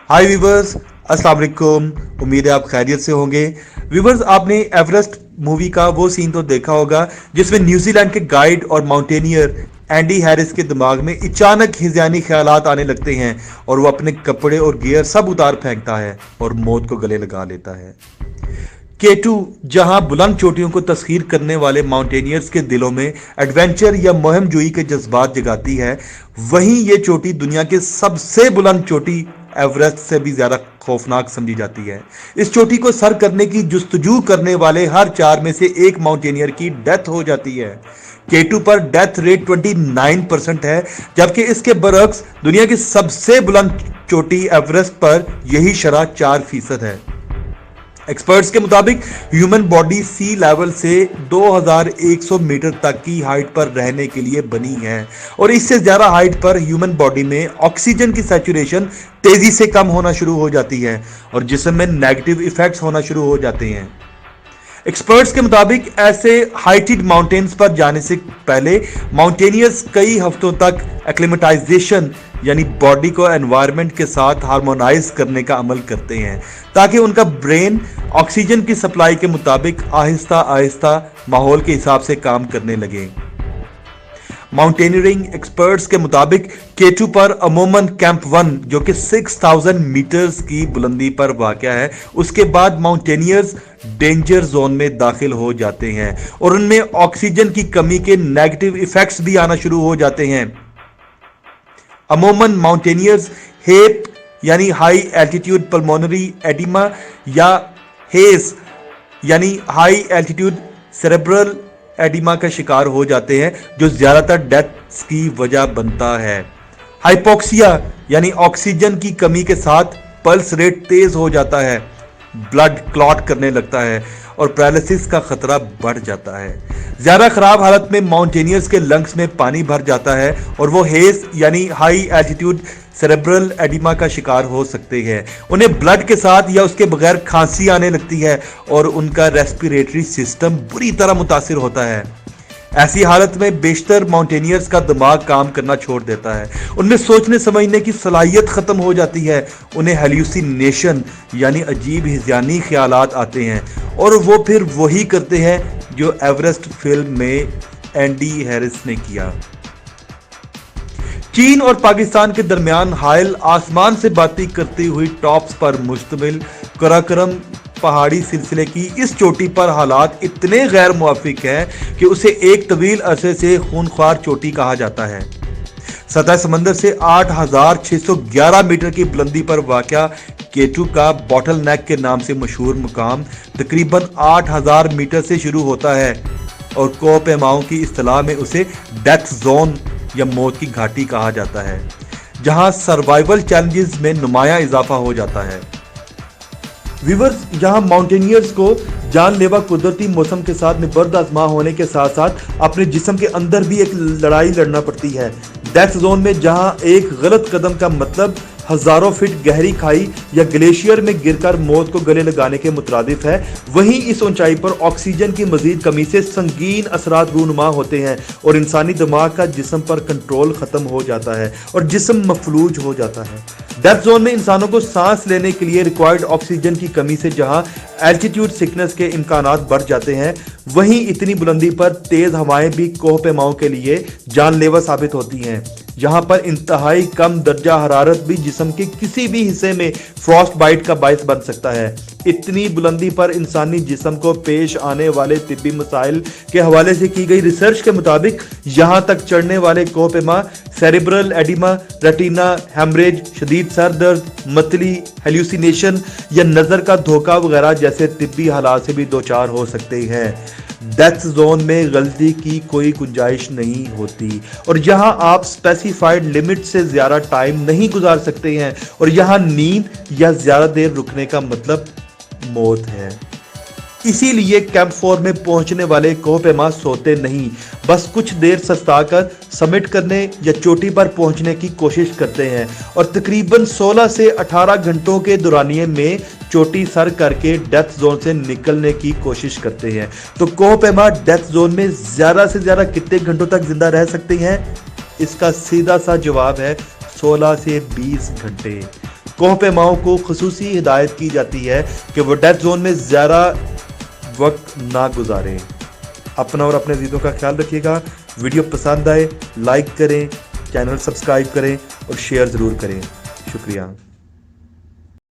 हाय viewers, अस्सलाम वालेकुम। उम्मीद है आप खैरियत से होंगे। व्यूवर्स, आपने एवरेस्ट मूवी का वो सीन तो देखा होगा जिसमें न्यूजीलैंड के गाइड और माउंटेनियर एंडी हैरिस के दिमाग में अचानक हिजानी ख्यालात आने लगते हैं और वो अपने कपड़े और गियर सब उतार फेंकता है और मौत को गले लगा लेता है। K2 जहां बुलंद चोटियों को तस्खीर करने वाले माउंटेनियर्स के दिलों में एडवेंचर या मुहिम जोई के जज्बात जगाती है, वहीं ये चोटी दुनिया के सबसे बुलंद चोटी एवरेस्ट से भी ज्यादा खौफनाक समझी जाती है। इस चोटी को सर करने की जुस्तजू करने वाले हर 4 में से एक माउंटेनियर की डेथ हो जाती है। K2 पर डेथ रेट 29% है, जबकि इसके बरक्स दुनिया की सबसे बुलंद चोटी एवरेस्ट पर यही शरह 4% है। एक्सपर्ट्स के मुताबिक ह्यूमन बॉडी सी लेवल से 2100 मीटर तक की हाइट पर रहने के लिए बनी है और इससे ज्यादा हाइट पर ह्यूमन बॉडी में ऑक्सीजन की सैचुरेशन तेजी से कम होना शुरू हो जाती है और जिस्म में नेगेटिव इफेक्ट्स होना शुरू हो जाते हैं। एक्सपर्ट्स के मुताबिक ऐसे हाइटेड माउंटेन्स पर जाने से पहले माउंटेनियर्स कई हफ्तों तक एक्लिमेटाइजेशन यानी बॉडी को एनवायरनमेंट के साथ हार्मोनाइज करने का अमल करते हैं ताकि उनका ब्रेन ऑक्सीजन की सप्लाई के मुताबिक आहिस्ता आहिस्ता माहौल के हिसाब से काम करने लगे। माउंटेनियरिंग एक्सपर्ट्स के मुताबिक K2 पर अमूमन कैंप 1 जो कि 6000 मीटर्स की बुलंदी पर वाक़या है, उसके बाद माउंटेनियर्स डेंजर जोन में दाखिल हो जाते हैं और उनमें ऑक्सीजन की कमी के नेगेटिव इफेक्ट्स भी आना शुरू हो जाते हैं। अमूमन माउंटेनियर्स हेप यानी हाई एल्टीट्यूड पल्मोनरी एडिमा या हेस यानी हाई एल्टीट्यूड सेरेब्रल एडिमा का शिकार हो जाते हैं, जो ज्यादातर डेथ्स की वजह बनता है। हाइपोक्सिया यानी ऑक्सीजन की कमी के साथ पल्स रेट तेज हो जाता है, ब्लड क्लॉट करने लगता है और पैरालिसिस का खतरा बढ़ जाता है। ज्यादा खराब हालत में माउंटेनियर्स के लंग्स में पानी भर जाता है और वो हेस यानी हाई एल्टीट्यूड सेरेब्रल एडिमा का शिकार हो सकते हैं। उन्हें ब्लड के साथ या उसके बगैर खांसी आने लगती है और उनका रेस्पिरेटरी सिस्टम बुरी तरह मुतासिर होता है। ऐसी हालत में बेशतर माउंटेनियर्स का दिमाग काम करना छोड़ देता है, उनमें सोचने समझने की सलाहियत खत्म हो जाती है, उन्हें हेल्यूसिनेशन यानी अजीब हिजानी ख्यालात आते हैं और वो फिर वही करते हैं जो एवरेस्ट फिल्म में एंडी हैरिस ने किया। चीन और पाकिस्तान के दरमियान हायल आसमान से बातें करती हुई टॉप्स पर मुश्तमिल कराकोरम पहाड़ी सिलसिले की इस चोटी पर हालात इतने गैर मुवाफिक हैं कि उसे एक तवील अरसे से खूनख्वार चोटी कहा जाता है। सतह समंदर से 8611 मीटर की बुलंदी पर वाक़या K2 का बॉटल नेक के नाम से मशहूर मुकाम तकरीबन 8000 मीटर से शुरू होता है और कोहपेमाओं की इस्तिलाह में उसे डेथ जोन या मौत की घाटी कहा जाता है, जहां सर्वाइवल चैलेंजेस में नुमायां इजाफा हो जाता है। व्यूअर्स, यहाँ माउंटेनियर्स को जानलेवा कुदरती मौसम के साथ निबर्द आजमा होने के साथ साथ अपने जिस्म के अंदर भी एक लड़ाई लड़ना पड़ती है। डेथ जोन में जहाँ एक गलत कदम का मतलब हजारों फीट गहरी खाई या ग्लेशियर में गिरकर मौत को गले लगाने के मुतरादिफ है, वहीं इस ऊंचाई पर ऑक्सीजन की मजीद कमी से संगीन असरात रूनुमा होते हैं और इंसानी दिमाग का जिस्म पर कंट्रोल खत्म हो जाता है और जिस्म मफलूज हो जाता है। डेथ जोन में इंसानों को सांस लेने के लिए रिक्वायर्ड ऑक्सीजन की कमी से जहां एल्टीट्यूड सिकनेस के इम्कानात बढ़ जाते हैं, वहीं इतनी बुलंदी पर तेज हवाएं भी कोहपेमाओं के लिए जानलेवा साबित होती हैं। यहाँ पर इंतहाई कम दर्जा हरारत भी जिस्म के किसी भी हिस्से में फ्रॉस्ट बाइट का बायस बन सकता है। इतनी बुलंदी पर इंसानी जिस्म को पेश आने वाले तिब्बी मसाइल के हवाले से की गई रिसर्च के मुताबिक यहाँ तक चढ़ने वाले कोहपेमा सेरेब्रल एडिमा, रेटिना हेमरेज, शदीद सर दर्द, मतली, हेल्यूसिनेशन या नज़र का धोखा वगैरह जैसे तिब्बी हालात से भी दो चार हो सकते हैं। डेथ जोन में गलती की कोई गुंजाइश नहीं होती और यहाँ आप स्पेसिफाइड लिमिट से ज़्यादा टाइम नहीं गुजार सकते हैं और यहाँ नींद या ज़्यादा देर रुकने का मतलब मौत है। इसीलिए कैंप 4 में पहुंचने वाले कोहपेमा सोते नहीं, बस कुछ देर सस्ताकर समिट करने या चोटी पर पहुंचने की कोशिश करते हैं और तकरीबन 16 से 18 घंटों के दौरानिये में चोटी सर करके डेथ जोन से निकलने की कोशिश करते हैं। तो कोहपेमा डेथ जोन में ज्यादा से ज्यादा कितने घंटों तक जिंदा रह सकते हैं? इसका सीधा सा जवाब है 16 से 20 घंटे। کوہ پیماؤں کو خصوصی ہدایت کی جاتی ہے کہ وہ ڈیتھ زون میں زیادہ وقت نہ گزاریں۔ اپنا اور اپنے عزیزوں کا خیال رکھیے گا۔ ویڈیو پسند آئے لائک کریں، چینل سبسکرائب کریں اور شیئر ضرور کریں۔ شکریہ۔